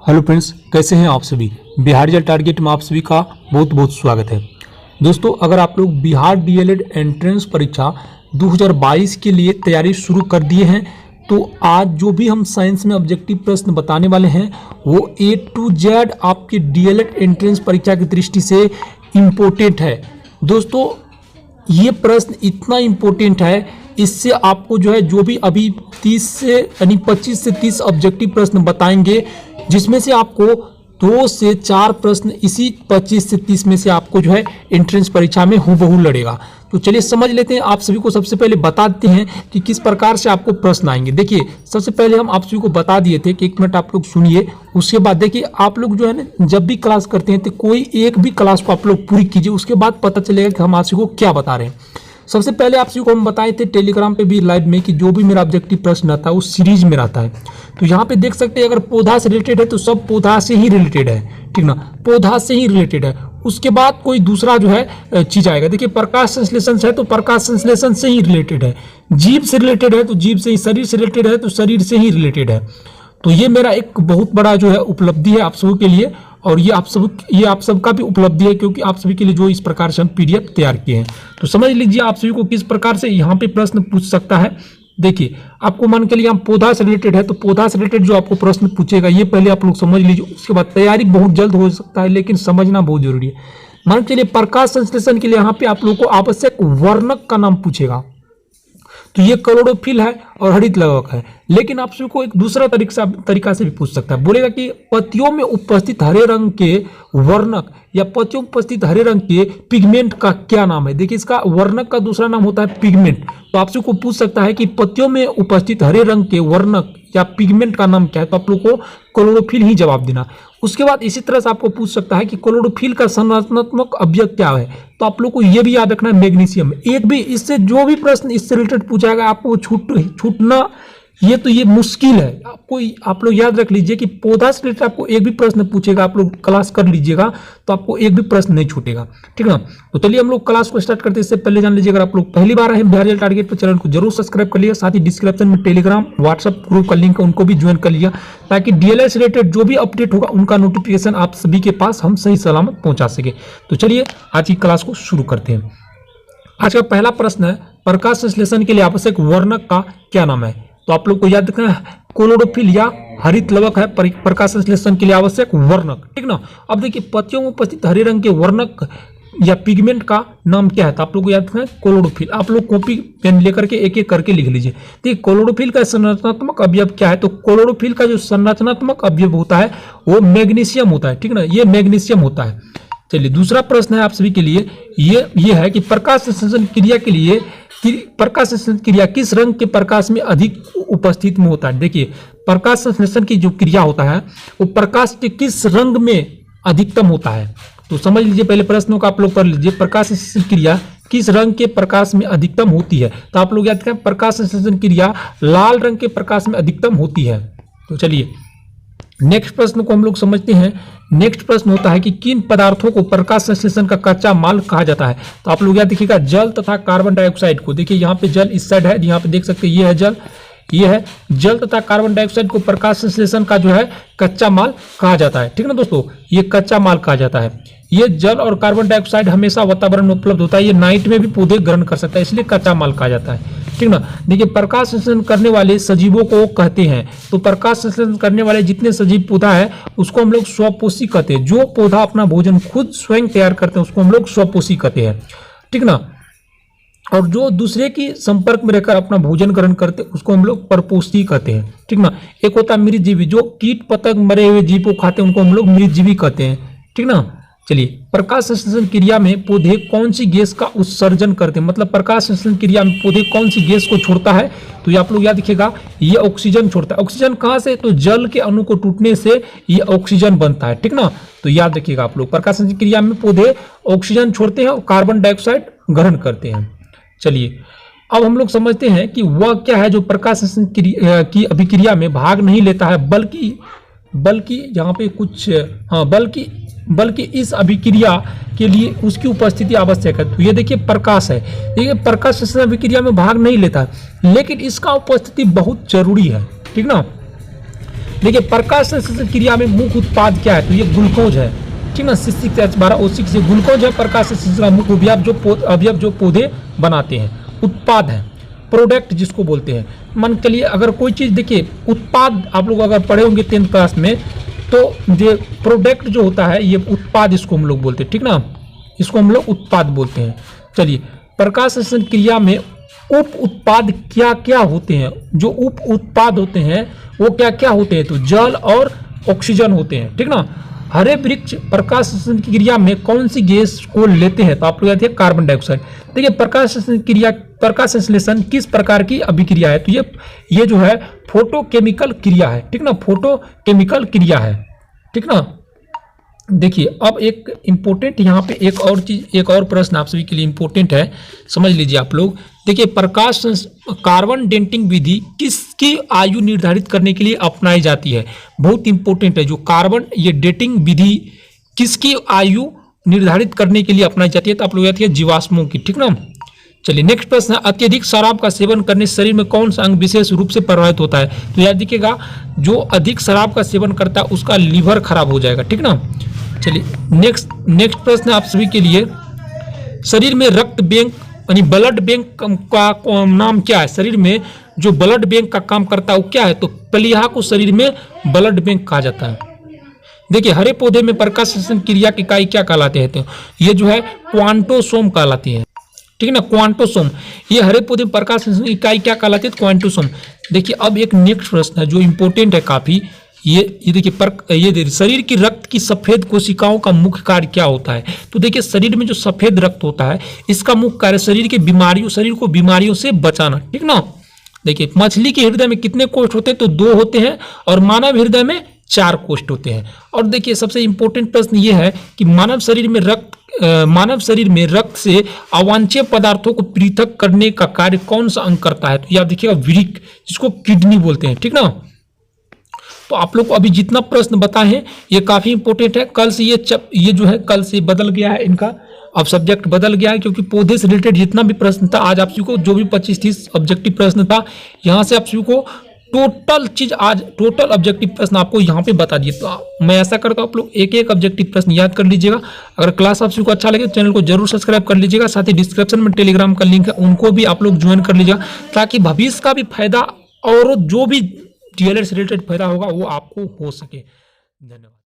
Hello friends, कैसे हैं आप सभी। बिहार रिजल्ट टारगेट में आप सभी का बहुत बहुत स्वागत है। दोस्तों, अगर आप लोग बिहार डीएलएड एंट्रेंस परीक्षा 2022 के लिए तैयारी शुरू कर दिए हैं तो आज जो भी हम साइंस में ऑब्जेक्टिव प्रश्न बताने वाले हैं वो A to Z आपके डीएलएड एंट्रेंस परीक्षा की दृष्टि से इम्पोर्टेंट है। दोस्तों, ये प्रश्न इतना इम्पोर्टेंट है, इससे आपको जो है जो भी अभी 30 से यानी 25 से 30 ऑब्जेक्टिव प्रश्न बताएंगे, जिसमें से आपको 2 से 4 प्रश्न इसी 25 से 30 में से आपको जो है एंट्रेंस परीक्षा में हूबहू लड़ेगा। तो चलिए समझ लेते हैं। आप सभी को सबसे पहले बता देते हैं कि किस प्रकार से आपको प्रश्न आएंगे। देखिए, सबसे पहले हम आप सभी को बता दिए थे कि 1 मिनट आप लोग सुनिए। उसके बाद देखिए, आप लोग जो है ना जब भी क्लास करते हैं तो कोई एक भी क्लास को आप लोग पूरी कीजिए, उसके बाद पता चलेगा कि हम आप सभी को क्या बता रहे हैं। सबसे पहले आप सभी को हम बताए थे टेलीग्राम पे भी लाइव में कि जो भी मेरा ऑब्जेक्टिव प्रश्न आता है उस सीरीज में रहता है। तो यहाँ पे देख सकते हैं, अगर पौधा से रिलेटेड है तो सब पौधा से ही रिलेटेड है, ठीक ना, पौधा से ही रिलेटेड है। उसके बाद कोई दूसरा जो है चीज आएगा। देखिए, प्रकाश संश्लेषण है तो प्रकाश संश्लेषण से ही रिलेटेड है, जीव से रिलेटेड है तो जीव से ही, शरीर से रिलेटेड है तो शरीर से ही रिलेटेड है। तो ये मेरा एक बहुत बड़ा जो है उपलब्धि है आप सभी के लिए, और ये आप सबका भी उपलब्धि है, क्योंकि आप सभी के लिए जो इस प्रकार से हम पीडीएफ तैयार किए हैं। तो समझ लीजिए आप सभी को किस प्रकार से यहाँ पे प्रश्न पूछ सकता है। देखिए, आपको मान के लिए हम पौधा से रिलेटेड है तो पौधा से रिलेटेड जो आपको प्रश्न पूछेगा ये पहले आप लोग समझ लीजिए। उसके बाद तैयारी बहुत जल्द हो सकता है, लेकिन समझना बहुत जरूरी है। मान के चलिए प्रकाश संश्लेषण के लिए यहाँ पे आप लोग को आवश्यक वर्णक का नाम पूछेगा, तो ये क्लोरोफिल है और हरित लवक है। लेकिन आप सभी को एक दूसरा तरीका से भी पूछ सकता है। बोलेगा कि पत्तियों में उपस्थित हरे रंग के वर्णक या पत्तियों में उपस्थित हरे रंग के पिगमेंट का क्या नाम है। देखिए, इसका वर्णक का दूसरा नाम होता है पिगमेंट। तो आप सभी को पूछ सकता है कि पत्तियों में उपस्थित हरे रंग के वर्णक या पिगमेंट का नाम क्या है, तो आप लोग को क्लोरोफिल ही जवाब देना। उसके बाद इसी तरह से आपको पूछ सकता है कि क्लोरोफिल का संरचनात्मक अवयव क्या है, तो आप लोग को यह भी याद रखना है मैग्नीशियम। एक भी इससे जो भी प्रश्न इससे रिलेटेड पूछा जाएगा आपको छूटना ये मुश्किल है। आप लोग याद रख लीजिए कि पौधा से रिलेटेड आपको एक भी प्रश्न पूछेगा, आप लोग क्लास कर लीजिएगा तो आपको एक भी प्रश्न नहीं छूटेगा, ठीक है ना। तो चलिए हम लोग क्लास को स्टार्ट करते हैं। इससे पहले जान लीजिए, अगर आप लोग पहली बार आए बिहार रिजल्ट टारगेट पर, चैनल को जरूर सब्सक्राइब कर लिया। साथ ही डिस्क्रिप्शन में टेलीग्राम व्हाट्सएप ग्रुप का लिंक है, उनको भी ज्वाइन कर लिया, ताकि डीएलएड से रिलेटेड जो भी अपडेट होगा उनका नोटिफिकेशन आप सभी के पास हम सही सलामत पहुंचा सके। तो चलिए आज की क्लास को शुरू करते हैं। आज का पहला प्रश्न है, प्रकाश संश्लेषण के लिए आवश्यक वर्णक का क्या नाम है। तो आप लोग को याद रखना है क्लोरोफिल या हरित लवक है प्रकाश संश्लेषण के लिए आवश्यक वर्णक, ठीक ना। अब देखिए, पत्तियों में उपस्थित हरे रंग के वर्णक या पिगमेंट का नाम क्या है, तो आप लोग को याद रखना है क्लोरोफिल। आप लोग कॉपी पेन लेकर के एक एक करके लिख लीजिए। देखिए, क्लोरोफिल का संरचनात्मक अवयव क्या है, तो क्लोरोफिल का जो संरचनात्मक अवयव होता है वो मैग्नीशियम होता है, ठीक ना, ये मैग्नीशियम होता है। चलिए, दूसरा प्रश्न है आप सभी के लिए, ये है कि प्रकाश संश्लेषण क्रिया के लिए प्रकाश संश्लेषण क्रिया किस रंग के प्रकाश में अधिक उपस्थित में होता है। देखिए, प्रकाश संश्लेषण की जो क्रिया होता है वो प्रकाश के किस रंग में अधिकतम होता है। तो समझ लीजिए, पहले प्रश्नों का आप लोग कर लीजिए, प्रकाश संश्लेषण क्रिया किस रंग के प्रकाश में अधिकतम होती है। तो आप लोग याद रखें, प्रकाश संश्लेषण क्रिया लाल रंग के प्रकाश में अधिकतम होती है। तो चलिए नेक्स्ट प्रश्न को हम लोग समझते हैं। नेक्स्ट प्रश्न होता है कि किन पदार्थों को प्रकाश संश्लेषण का कच्चा माल कहा जाता है। तो आप लोग याद देखिएगा, जल तथा कार्बन डाइऑक्साइड को। देखिए, यहाँ पे जल इस साइड है, यहाँ पे देख सकते हैं ये है जल, ये है जल तथा कार्बन डाइऑक्साइड को प्रकाश संश्लेषण का जो है कच्चा माल कहा जाता है, ठीक ना दोस्तों, ये कच्चा माल कहा जाता है। ये जल और कार्बन डाइऑक्साइड हमेशा वातावरण में उपलब्ध होता है, ये नाइट में भी पौधे ग्रहण कर सकता है, इसलिए कच्चा माल कहा जाता है, ठीक ना। देखिए, प्रकाश संश्लेषण करने वाले सजीवों को कहते हैं, तो प्रकाश संश्लेषण करने वाले जितने सजीव पौधा है उसको हम लोग स्वपोषी कहते हैं। जो पौधा अपना भोजन खुद स्वयं तैयार करते हैं उसको हम लोग स्वपोषी कहते हैं, ठीक ना। और जो दूसरे की संपर्क में रहकर अपना भोजन ग्रहण करते हैं उसको हम लोग परपोषी कहते हैं, ठीक ना। एक होता है मृतजीवी, जो कीट पतंग मरे हुए जीव को खाते हैं उनको हम लोग मृतजीवी कहते हैं, ठीक ना। चलिए, प्रकाश संश्लेषण क्रिया में पौधे कौन सी गैस का उत्सर्जन करते हैं, मतलब प्रकाश संश्लेषण क्रिया में पौधे कौन सी गैस को छोड़ता है। तो ये आप लोग याद रखिएगा, ये ऑक्सीजन छोड़ता है। ऑक्सीजन कहाँ से, तो जल के अणु को टूटने से ये ऑक्सीजन बनता है, ठीक ना। तो याद रखिएगा आप लोग, प्रकाश संश्लेषण क्रिया में पौधे ऑक्सीजन छोड़ते हैं और कार्बन डाइऑक्साइड ग्रहण करते हैं। चलिए, अब हम लोग समझते हैं कि वह क्या है जो प्रकाश संश्लेषण की अभिक्रिया में भाग नहीं लेता है, बल्कि यहाँ पे कुछ बल्कि इस अभिक्रिया के लिए उसकी उपस्थिति आवश्यक है। तो ये देखिए प्रकाश है, देखिए प्रकाश संश्लेषण अभिक्रिया में भाग नहीं लेता, लेकिन इसका उपस्थिति बहुत जरूरी है, ठीक ना। देखिए प्रकाश संश्लेषण क्रिया में मुख्य उत्पाद क्या है, तो ये ग्लूकोज है, ठीक ना, C6H12O6 ये ग्लूकोज है प्रकाश संश्लेषण का मुख्य अवयव जो पौधे बनाते हैं। उत्पाद है, प्रोडक्ट जिसको बोलते हैं। मान के लिए अगर कोई चीज़ देखिए उत्पाद आप लोग अगर पढ़े होंगे 10th क्लास में, तो ये प्रोडक्ट जो होता है ये उत्पाद इसको हम लोग बोलते हैं, ठीक ना, इसको हम लोग उत्पाद बोलते हैं। चलिए प्रकाश संश्लेषण क्रिया में उप उत्पाद क्या क्या होते हैं, जो उप उत्पाद होते हैं वो क्या क्या होते हैं, तो जल और ऑक्सीजन होते हैं, ठीक ना। हरे वृक्ष प्रकाश संश्लेषण की क्रिया में कौन सी गैस को लेते हैं, तो आप लोग याद है कार्बन डाइऑक्साइड। देखिए प्रकाश संश्लेषण किस प्रकार की अभिक्रिया है, तो ये जो है फोटोकेमिकल क्रिया है, ठीक ना, फोटोकेमिकल क्रिया है, ठीक ना। देखिए अब एक इंपॉर्टेंट यहाँ पे एक और प्रश्न आप सभी के लिए इंपॉर्टेंट है, समझ लीजिए आप लोग। देखिए कार्बन डेटिंग विधि किसकी आयु निर्धारित करने के लिए अपनाई जाती है, बहुत इंपॉर्टेंट है। जो कार्बन ये डेटिंग विधि किसकी आयु निर्धारित करने के लिए अपनाई जाती है, तो आप लोग याद है जीवाश्मों की, ठीक ना। चलिए नेक्स्ट प्रश्न है, अत्यधिक शराब का सेवन करने से शरीर में कौन सा अंग विशेष रूप से प्रभावित होता है, तो याद देखिएगा जो अधिक शराब का सेवन करता है उसका लीवर खराब हो जाएगा, ठीक ना। चलिए नेक्स्ट प्रश्न आप सभी के लिए, शरीर में रक्त बैंक यानी ब्लड बैंक का नाम क्या है, शरीर में जो ब्लड बैंक का काम करता है वो क्या है, तो प्लीहा को शरीर में ब्लड बैंक कहा जाता है। देखिए हरे पौधे में प्रकाश संश्लेषण क्रिया की इकाई क्या कहलाते हैं, तो ये जो है क्वांटोसोम कहलाती है, ठीक है ना, क्वांटोसोम। ये हरे पौधे में प्रकाश संश्लेषण इकाई क्या कहलाती है, क्वांटोसोम। देखिए अब एक नेक्स्ट प्रश्न है जो इंपॉर्टेंट है काफी, ये देखिए ये शरीर की रक्त की सफेद कोशिकाओं का मुख्य कार्य क्या होता है, तो देखिए शरीर में जो सफेद रक्त होता है इसका मुख्य कार्य शरीर को बीमारियों से बचाना, ठीक ना। देखिए मछली के हृदय में कितने कोष्ठ होते हैं, तो 2 होते हैं, और मानव हृदय में 4 कोष्ठ होते हैं। और देखिए सबसे इंपॉर्टेंट प्रश्न ये है कि मानव शरीर में रक्त से अवांछनीय पदार्थों को पृथक करने का कार्य कौन सा अंग करता है, तो याद देखिएगा वृक्क, जिसको किडनी बोलते हैं, ठीक ना। तो आप लोग को अभी जितना प्रश्न बताए हैं ये काफी इंपॉर्टेंट है। कल से ये जो है कल से बदल गया है, इनका अब सब्जेक्ट बदल गया है, क्योंकि पौधे से रिलेटेड जितना भी प्रश्न था आज आप सभी को जो भी 25-30 ऑब्जेक्टिव प्रश्न था यहाँ से आप सभी को टोटल ऑब्जेक्टिव प्रश्न आपको यहाँ पे बता दिए। तो मैं ऐसा करता हूँ आप लोग एक ऑब्जेक्टिव प्रश्न याद कर लीजिएगा। अगर क्लास आप सभी को अच्छा लगे तो चैनल को जरूर सब्सक्राइब कर लीजिएगा, साथ ही डिस्क्रिप्शन में टेलीग्राम का लिंक है उनको भी आप लोग ज्वाइन कर लीजिएगा, ताकि भविष्य का भी फायदा और जो भी डीएलएड से रिलेटेड फायदा होगा वो आपको हो सके। धन्यवाद।